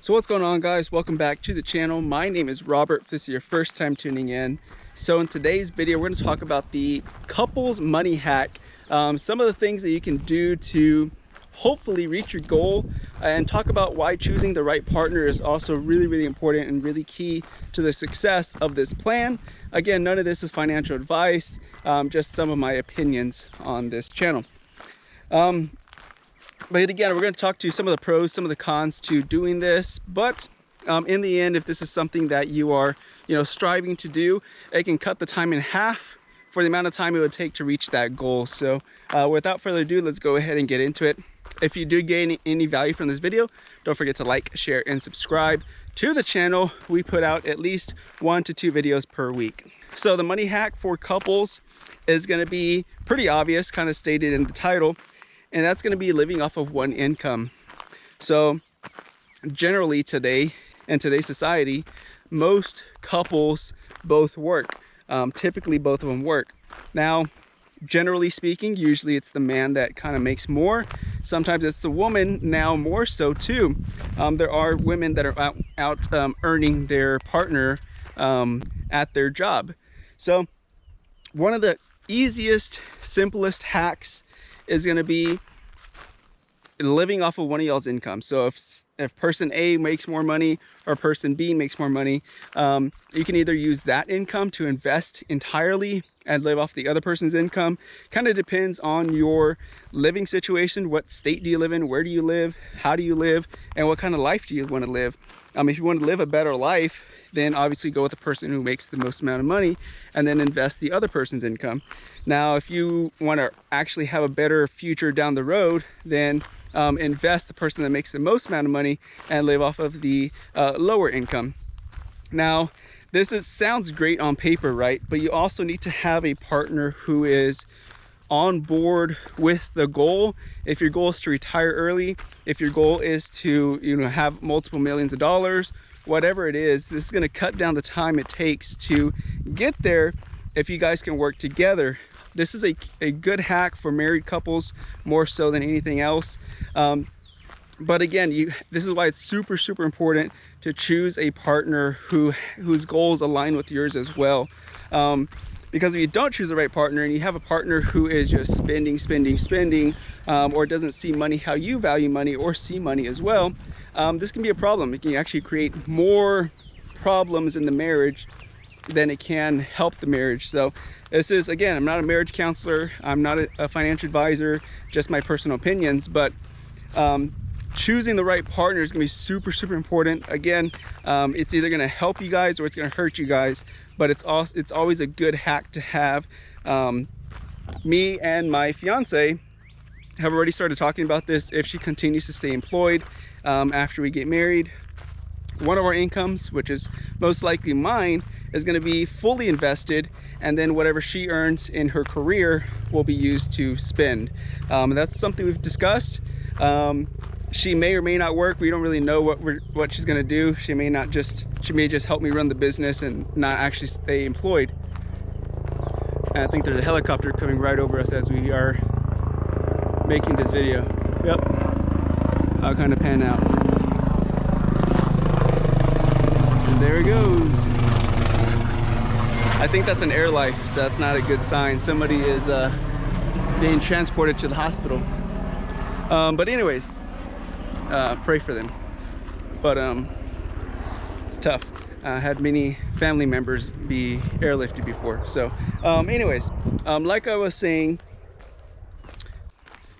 So what's going on, guys? Welcome back to the channel. My name is Robert if this is your first time tuning in. So in today's video we're going to talk about the couples money hack, some of the things that you can do to hopefully reach your goal, and talk about why choosing the right partner is also really important and really key to the success of this plan. Again, none of this is financial advice, just some of my opinions on this channel. But again, we're going to talk to some of the pros, some of the cons to doing this. But in the end, if this is something that you are, striving to do, it can cut the time in half for the amount of time it would take to reach that goal. So without further ado, let's go ahead and get into it. If you do gain any value from this video, don't forget to like, share, and subscribe to the channel. We put out at least 1 to 2 videos per week. So the money hack for couples is going to be pretty obvious, kind of stated in the title. And that's going to be living off of one income. So generally today, in today's society, most couples both work. Typically both of them work. Now, generally speaking, usually it's the man that kind of makes more. Sometimes it's the woman, now more so too. There are women that are out earning their partner at their job. So one of the easiest, simplest hacks is going to be living off of one of y'all's income. So if person A makes more money or person B makes more money, you can either use that income to invest entirely and live off the other person's income. Kind of depends on your living situation. What state do you live in? Where do you live? How do you live? And what kind of life do you want to live? If you want to live a better life, then obviously go with the person who makes the most amount of money and then invest the other person's income. Now, if you want to actually have a better future down the road, then invest the person that makes the most amount of money and live off of the lower income. Now, sounds great on paper, right? But you also need to have a partner who is on board with the goal. If your goal is to retire early, if your goal is to have multiple millions of dollars, whatever it is, this is going to cut down the time it takes to get there if you guys can work together. This is a good hack for married couples more so than anything else. But again, this is why it's super important to choose a partner whose goals align with yours as well. Because if you don't choose the right partner and you have a partner who is just spending, or doesn't see money how you value money or see money as well, this can be a problem. It can actually create more problems in the marriage than it can help the marriage. So this is, again, I'm not a marriage counselor, I'm not a financial advisor, just my personal opinions, but choosing the right partner is going to be super important. Again, it's either going to help you guys or it's going to hurt you guys, but it's always a good hack to have. Me and my fiance have already started talking about this. If she continues to stay employed after we get married, one of our incomes, which is most likely mine, is going to be fully invested, and then whatever she earns in her career will be used to spend. And that's something we've discussed. She may or may not work. We don't really know what she's going to do. She may just help me run the business and not actually stay employed. And I think there's a helicopter coming right over us as we are making this video. Yep, I'll kind of pan out. And there it goes. I think that's an air life, so that's not a good sign. Somebody is being transported to the hospital. But anyways, pray for them. But it's tough. I had many family members be airlifted before. So anyways, like I was saying,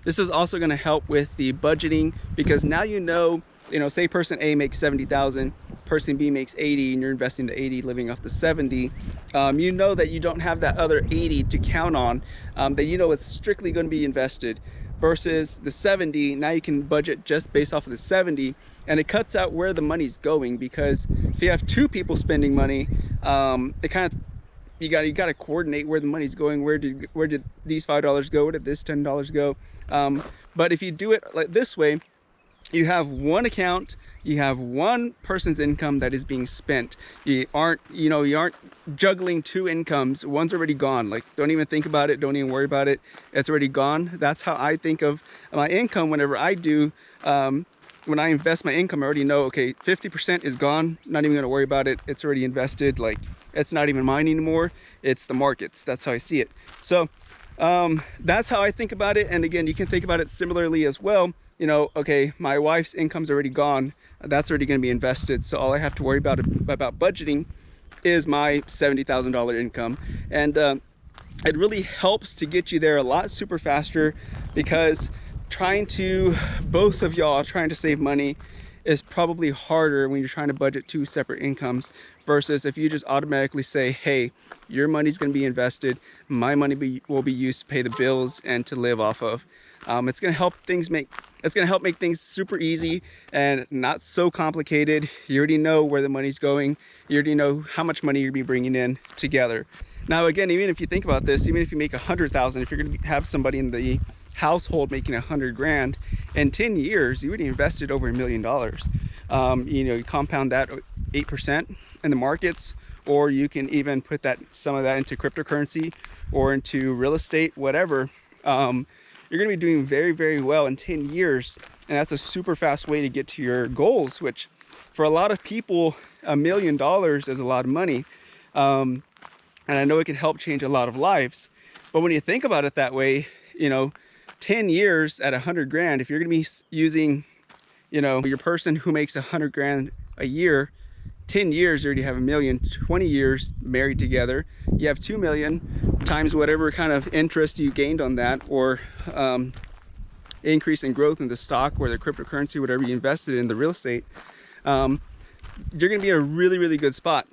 this is also going to help with the budgeting, because now say person A makes 70,000, person B makes 80, and you're investing the 80, living off the 70. You know that you don't have that other 80 to count on, that it's strictly going to be invested, versus the 70. Now you can budget just based off of the 70, and it cuts out where the money's going, because if you have 2 people spending money, you got to coordinate where the money's going. Where did these $5 go? Where did this $10 go? But if you do it like this way, you have one account, you have one person's income that is being spent. You aren't juggling 2 incomes. One's already gone. Like, don't even think about it, don't even worry about it, it's already gone. That's how I think of my income whenever I do when I invest my income, I already know, okay, 50% is gone. Not even gonna worry about it. It's already invested. Like, it's not even mine anymore. It's the markets. That's how I see it. So that's how I think about it. And again, you can think about it similarly as well. You know, okay, my wife's income's already gone. That's already gonna be invested. So all I have to worry about budgeting is my $70,000 income. And it really helps to get you there a lot super faster, because both of y'all trying to save money is probably harder when you're trying to budget two separate incomes, versus if you just automatically say, hey, your money's going to be invested, my money will be used to pay the bills and to live off of. It's going to help make things super easy and not so complicated. You already know where the money's going. You already know how much money you'll be bringing in together. Now, again, even if you think about this, even if you make 100,000, if you're going to have somebody in the household making 100 grand, in 10 years, you already invested over $1 million. You know, you compound that 8% in the markets, or you can even put some of that into cryptocurrency or into real estate, whatever. You're going to be doing very, very well in 10 years. And that's a super fast way to get to your goals, which for a lot of people, $1 million is a lot of money. And I know it can help change a lot of lives. But when you think about it that way, you know, 10 years at 100 grand, if you're going to be using, you know, your person who makes 100 grand a year, 10 years, you already have $1 million. 20 years married together, you have 2 million times whatever kind of interest you gained on that, or increase in growth in the stock or the cryptocurrency, whatever you invested in the real estate. You're going to be in a really, really good spot.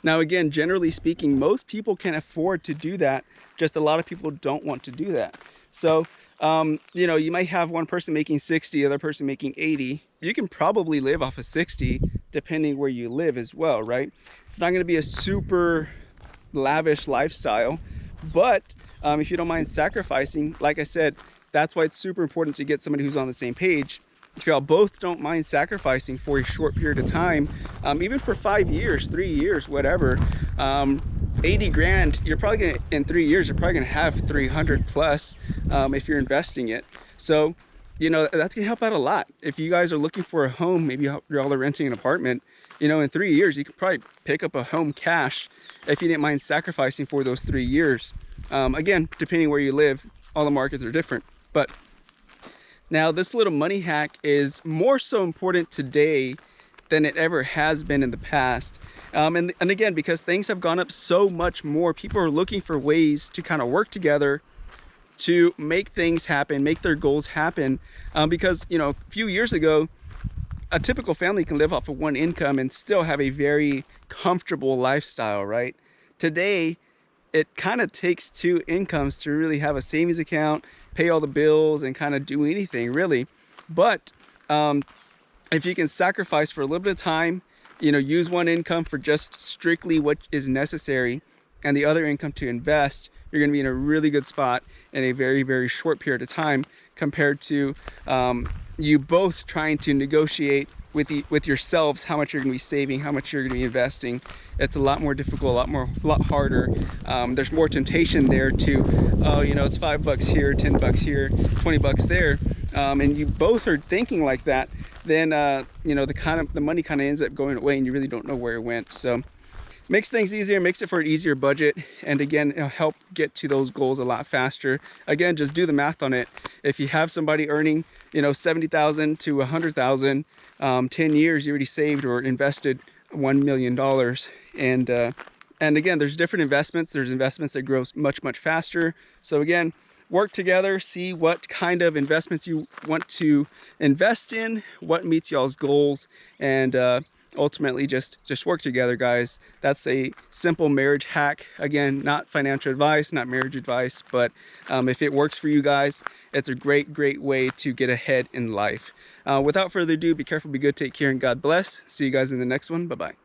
Now, again, generally speaking, most people can afford to do that. Just a lot of people don't want to do that. So, you know, you might have one person making 60, the other person making 80. You can probably live off of 60, depending where you live as well, right? It's not going to be a super lavish lifestyle, but if you don't mind sacrificing, like I said, that's why it's super important to get somebody who's on the same page. If y'all both don't mind sacrificing for a short period of time, even for 5 years, 3 years, whatever, 80 grand, you're probably gonna, in 3 years, you're probably gonna have 300 plus if you're investing it. So, you know, that's gonna help out a lot. If you guys are looking for a home, maybe you're all renting an apartment, you know, in 3 years, you could probably pick up a home cash if you didn't mind sacrificing for those 3 years. Again, depending where you live, all the markets are different. But now, this little money hack is more so important today than it ever has been in the past. And again, because things have gone up so much more, people are looking for ways to kind of work together to make things happen, make their goals happen. Because, you know, a few years ago, a typical family can live off of one income and still have a very comfortable lifestyle, right? Today, it kind of takes two incomes to really have a savings account, pay all the bills, and kind of do anything really. But if you can sacrifice for a little bit of time, you know, use one income for just strictly what is necessary and the other income to invest, you're going to be in a really good spot in a very, very short period of time, compared to you both trying to negotiate with yourselves how much you're going to be saving, how much you're going to be investing. It's a lot more difficult, a lot harder. There's more temptation there to, oh, you know, it's $5 here, $10 here, $20 there, and you both are thinking like that. Then you know, the money kind of ends up going away, and you really don't know where it went. So, makes things easier, makes it for an easier budget, and again, it'll help get to those goals a lot faster. Again, just do the math on it. If you have somebody earning, you know, 70,000 to 100,000, 10 years, you already saved or invested $1 million. And again, there's different investments. There's investments that grow much, much faster. So again, work together, see what kind of investments you want to invest in, what meets y'all's goals, and ultimately just work together, guys. That's a simple marriage hack. Again, not financial advice, not marriage advice, but if it works for you guys, it's a great way to get ahead in life. Without further ado, be careful, be good, take care, and God bless. See you guys in the next one. Bye-bye.